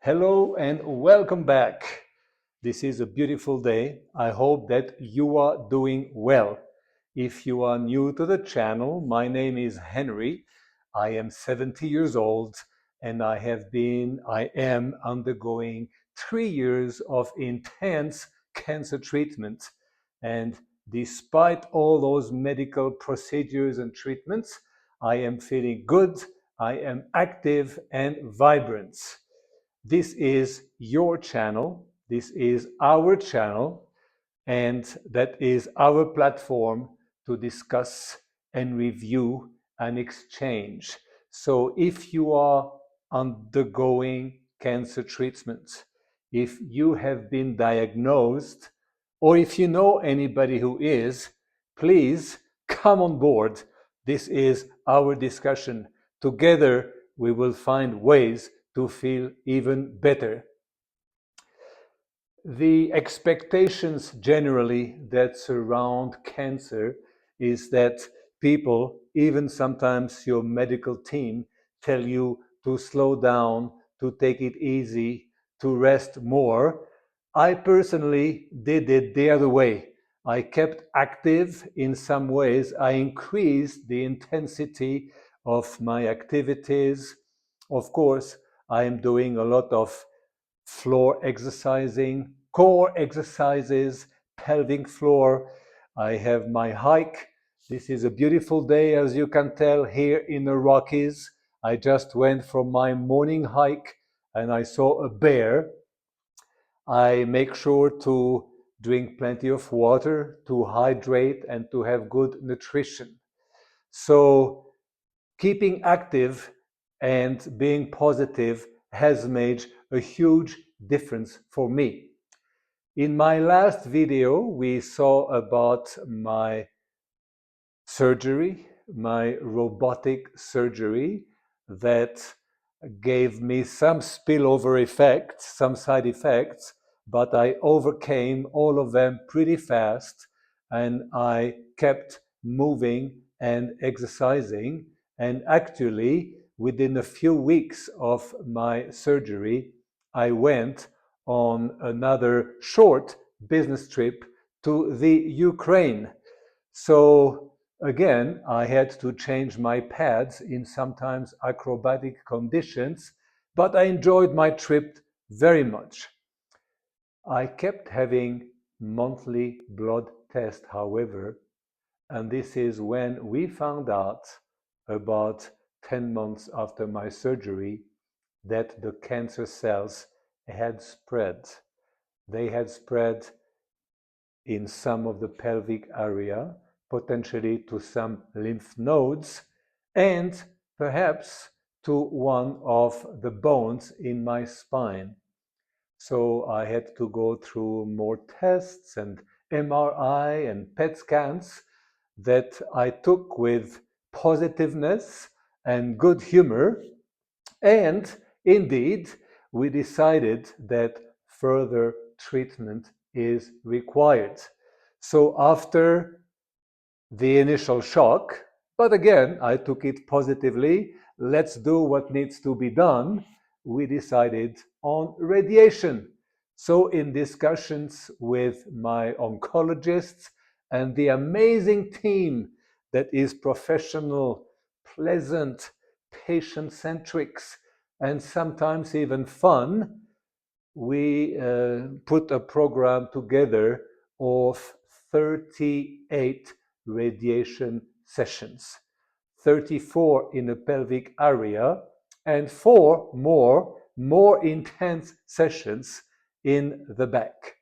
Hello and welcome back. This is a beautiful day. I hope that you are doing well. If you are new to the channel, my name is Henry. I am 70 years old and I am undergoing 3 years of intense cancer treatment. And despite all those medical procedures and treatments, I am feeling good, I am active and vibrant. This is your channel, this is our channel, and that is our platform to discuss and review and exchange. So if you are undergoing cancer treatment, if you have been diagnosed, or if you know anybody who is, please come on board. This is our discussion. Together, we will find ways to feel even better. The expectations generally that surround cancer is that people, even sometimes your medical team, tell you to slow down, to take it easy, to rest more. I personally did it the other way. I kept active in some ways. I increased the intensity of my activities. Of course, I am doing a lot of floor exercising, core exercises, pelvic floor. I have my hike. This is a beautiful day, as you can tell, here in the Rockies. I just went for my morning hike and I saw a bear. I make sure to drink plenty of water, to hydrate, and to have good nutrition. So, keeping active and being positive has made a huge difference for me. In my last video, we saw about my surgery, my robotic surgery that gave me some spillover effects, some side effects, but I overcame all of them pretty fast and I kept moving and exercising. And actually, within a few weeks of my surgery, I went on another short business trip to the Ukraine. So again, I had to change my pads in sometimes acrobatic conditions, but I enjoyed my trip very much. I kept having monthly blood tests, however, and this is when we found out about 10 months after my surgery that the cancer cells had spread. They had spread in some of the pelvic area, potentially to some lymph nodes, and perhaps to one of the bones in my spine. So I had to go through more tests and MRI and PET scans that I took with positiveness and good humor. And indeed, we decided that further treatment is required. So after the initial shock, but again, I took it positively, let's do what needs to be done, we decided on radiation. So in discussions with my oncologists and the amazing team that is professional, pleasant, patient-centric, and sometimes even fun, we put a program together of 38 radiation sessions, 34 in the pelvic area, and 4 more intense sessions in the back.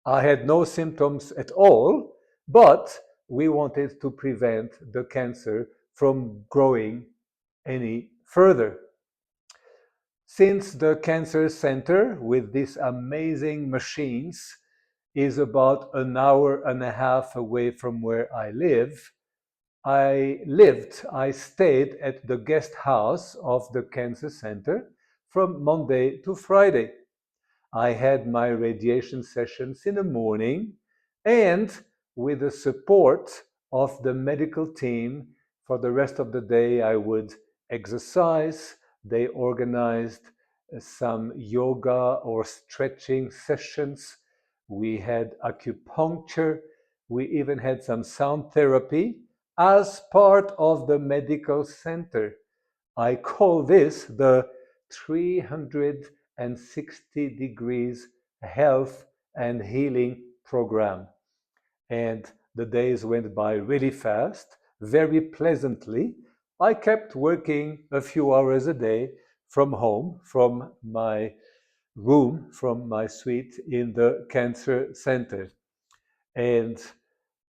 I had no symptoms at all, but we wanted to prevent the cancer from growing any further. Since the cancer center with these amazing machines is about an hour and a half away from where I live, I stayed at the guest house of the cancer center from Monday to Friday. I had my radiation sessions in the morning, and with the support of the medical team, for the rest of the day I would exercise. They organized some yoga or stretching sessions. We had acupuncture. We even had some sound therapy as part of the medical center. I call this the 360 degrees health and healing program. And the days went by really fast, very pleasantly. I kept working a few hours a day from home, from my room, from my suite in the cancer center. And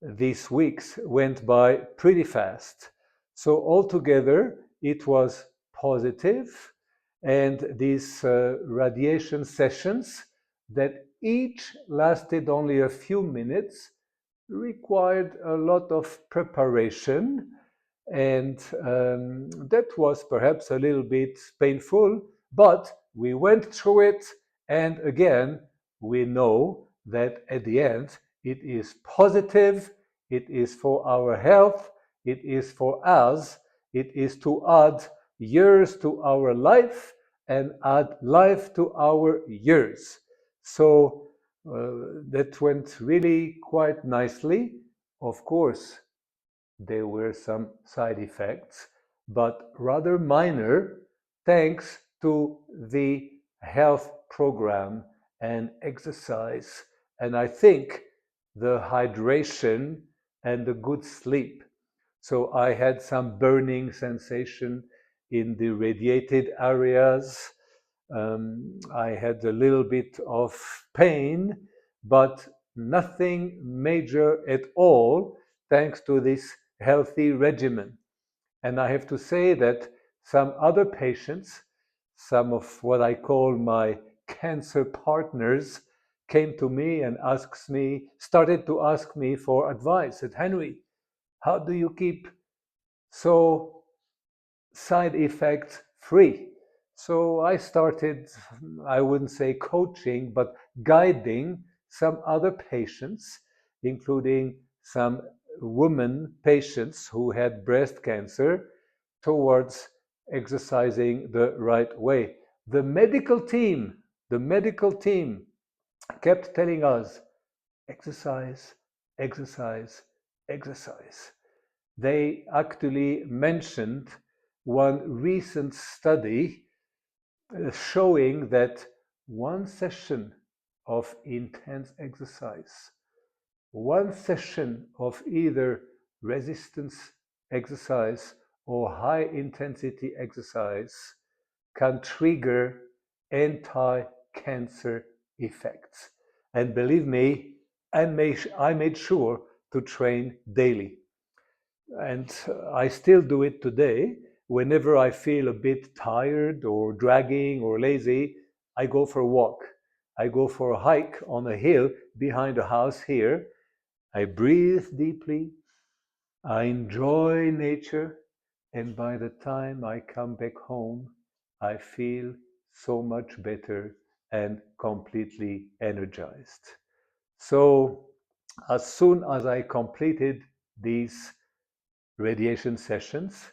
these weeks went by pretty fast. So, altogether, it was positive, and these radiation sessions that each lasted only a few minutes required a lot of preparation, and that was perhaps a little bit painful, but we went through it, and again, we know that at the end, it is positive, it is for our health, it is for us, it is to add years to our life and add life to our years. So that went really quite nicely. Of course, there were some side effects, but rather minor thanks to the health program and exercise. And I think the hydration and the good sleep. So I had some burning sensation in the radiated areas. I had a little bit of pain, but nothing major at all, thanks to this healthy regimen. And I have to say that some other patients, some of what I call my cancer partners, came to me and started to ask me for advice. Said, Henry, how do you keep so side effect free? So I started, I wouldn't say coaching, but guiding some other patients, including some women patients who had breast cancer, towards exercising the right way. The medical team kept telling us exercise, exercise, exercise. They actually mentioned one recent study showing that one session of intense exercise, one session of either resistance exercise or high intensity exercise can trigger anti cancer effects. And believe me, I made sure to train daily. And I still do it today. Whenever I feel a bit tired or dragging or lazy, I go for a walk. I go for a hike on a hill behind the house here. I breathe deeply. I enjoy nature. And by the time I come back home, I feel so much better and completely energized. So, as soon as I completed these radiation sessions,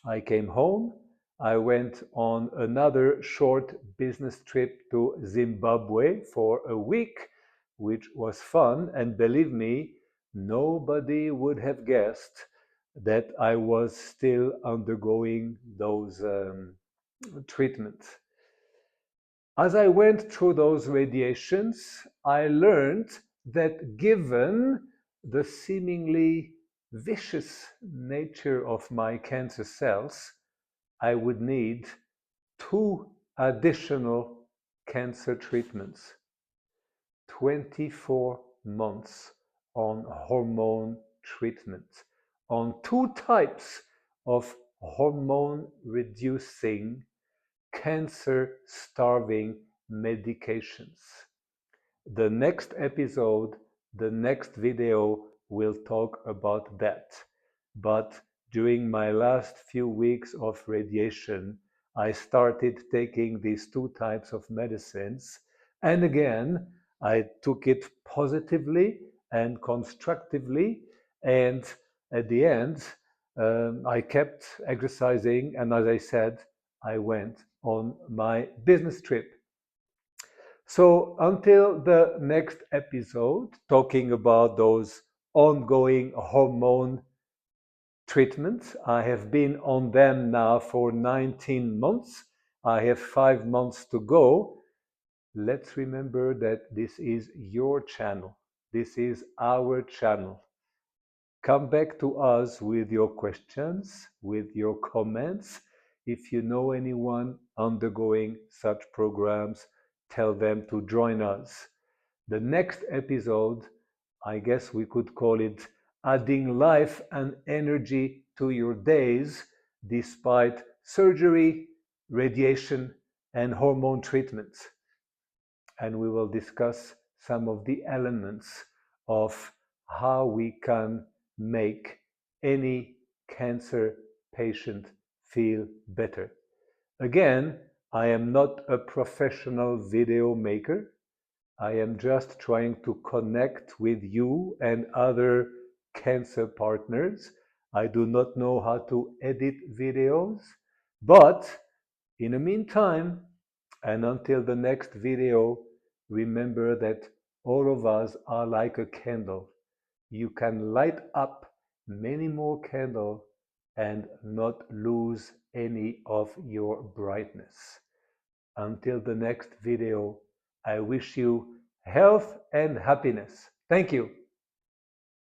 I came home. I went on another short business trip to Zimbabwe for a week, which was fun. And believe me, nobody would have guessed that I was still undergoing those treatments. As I went through those radiations, I learned that given the seemingly vicious nature of my cancer cells, I would need 2 additional cancer treatments, 24 months on hormone treatment, on 2 types of hormone reducing cancer starving medications. The next episode, the next video will talk about that. But during my last few weeks of radiation, I started taking these 2 types of medicines. And again, I took it positively and constructively. And at the end, I kept exercising. And as I said, I went on my business trip. So until the next episode, talking about those ongoing hormone treatments, I have been on them now for 19 months. I have 5 months to go. Let's remember that this is your channel. This is our channel. Come back to us with your questions, with your comments. If you know anyone undergoing such programs, tell them to join us. The next episode, I guess we could call it Adding Life and Energy to Your Days despite surgery, radiation, and hormone treatments. And we will discuss some of the elements of how we can make any cancer patient feel better. Again, I am not a professional video maker. I am just trying to connect with you and other cancer partners. I do not know how to edit videos, but in the meantime, and until the next video, remember that all of us are like a candle. You can light up many more candles and not lose any of your brightness. Until the next video, I wish you health and happiness. Thank you.